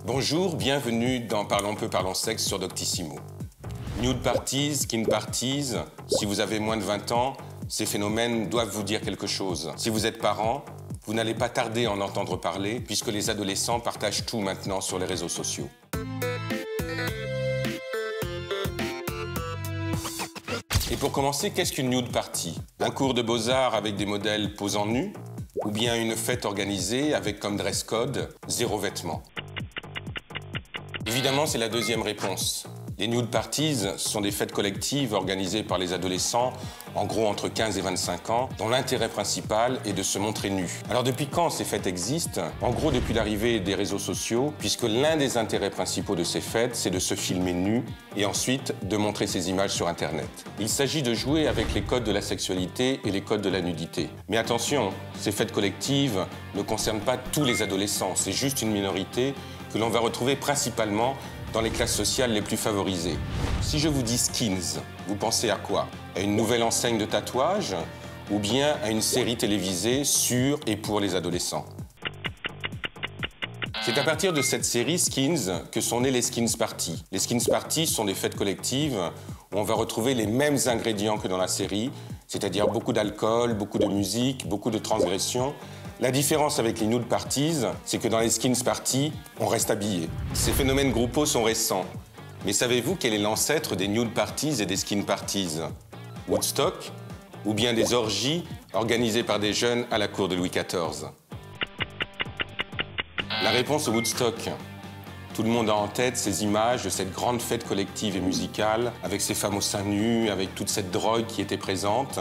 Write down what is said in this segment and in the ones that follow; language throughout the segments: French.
Bonjour, bienvenue dans Parlons peu, parlons sexe sur Doctissimo. Nude parties, skin parties, si vous avez moins de 20 ans, ces phénomènes doivent vous dire quelque chose. Si vous êtes parent, vous n'allez pas tarder à en entendre parler puisque les adolescents partagent tout maintenant sur les réseaux sociaux. Et pour commencer, qu'est-ce qu'une nude party? Un cours de beaux-arts avec des modèles posant nus? Ou bien une fête organisée avec comme dress code 0 vêtements? Évidemment, c'est la deuxième réponse. Les nude parties sont des fêtes collectives organisées par les adolescents, en gros entre 15 et 25 ans, dont l'intérêt principal est de se montrer nus. Alors depuis quand ces fêtes existent? En gros, depuis l'arrivée des réseaux sociaux, puisque l'un des intérêts principaux de ces fêtes, c'est de se filmer nu et ensuite de montrer ces images sur Internet. Il s'agit de jouer avec les codes de la sexualité et les codes de la nudité. Mais attention, ces fêtes collectives ne concernent pas tous les adolescents, c'est juste une minorité que l'on va retrouver principalement dans les classes sociales les plus favorisées. Si je vous dis Skins, vous pensez à quoi? À une nouvelle enseigne de tatouage ou bien à une série télévisée sur et pour les adolescents? C'est à partir de cette série Skins que sont nées les Skins Party. Les Skins Party sont des fêtes collectives où on va retrouver les mêmes ingrédients que dans la série, c'est-à-dire beaucoup d'alcool, beaucoup de musique, beaucoup de transgressions. La différence avec les nude parties, c'est que dans les skins parties, on reste habillé. Ces phénomènes groupaux sont récents. Mais savez-vous quel est l'ancêtre des nude parties et des skin parties? Woodstock ou bien des orgies organisées par des jeunes à la cour de Louis XIV? La réponse au Woodstock. Tout le monde a en tête ces images de cette grande fête collective et musicale, avec ces femmes aux seins nus, avec toute cette drogue qui était présente.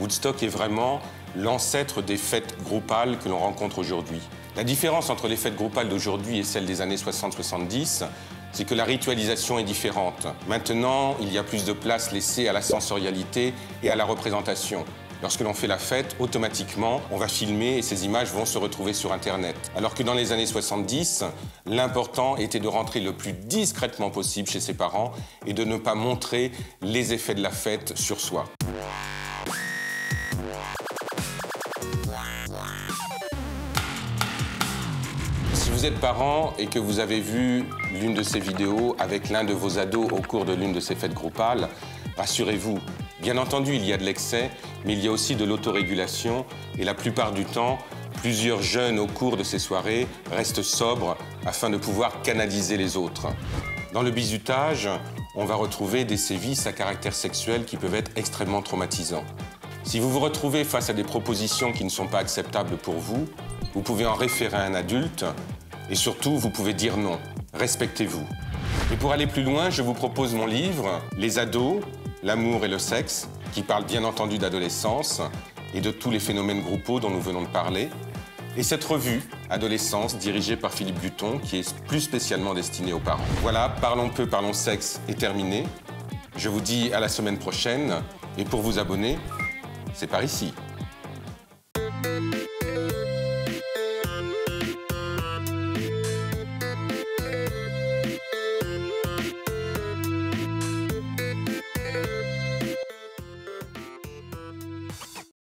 Woodstock est vraiment l'ancêtre des fêtes groupales que l'on rencontre aujourd'hui. La différence entre les fêtes groupales d'aujourd'hui et celles des années 60-70, c'est que la ritualisation est différente. Maintenant, il y a plus de place laissée à la sensorialité et à la représentation. Lorsque l'on fait la fête, automatiquement, on va filmer et ces images vont se retrouver sur Internet. Alors que dans les années 70, l'important était de rentrer le plus discrètement possible chez ses parents et de ne pas montrer les effets de la fête sur soi. Si vous êtes parent et que vous avez vu l'une de ces vidéos avec l'un de vos ados au cours de l'une de ces fêtes groupales, rassurez-vous, bien entendu, il y a de l'excès, mais il y a aussi de l'autorégulation et la plupart du temps, plusieurs jeunes au cours de ces soirées restent sobres afin de pouvoir canaliser les autres. Dans le bizutage, on va retrouver des sévices à caractère sexuel qui peuvent être extrêmement traumatisants. Si vous vous retrouvez face à des propositions qui ne sont pas acceptables pour vous, vous pouvez en référer à un adulte et surtout, vous pouvez dire non. Respectez-vous. Et pour aller plus loin, je vous propose mon livre « Les ados, l'amour et le sexe » qui parle bien entendu d'adolescence et de tous les phénomènes groupaux dont nous venons de parler. Et cette revue « Adolescence » dirigée par Philippe Guton qui est plus spécialement destinée aux parents. Voilà, Parlons peu, parlons sexe est terminé. Je vous dis à la semaine prochaine et pour vous abonner, c'est par ici.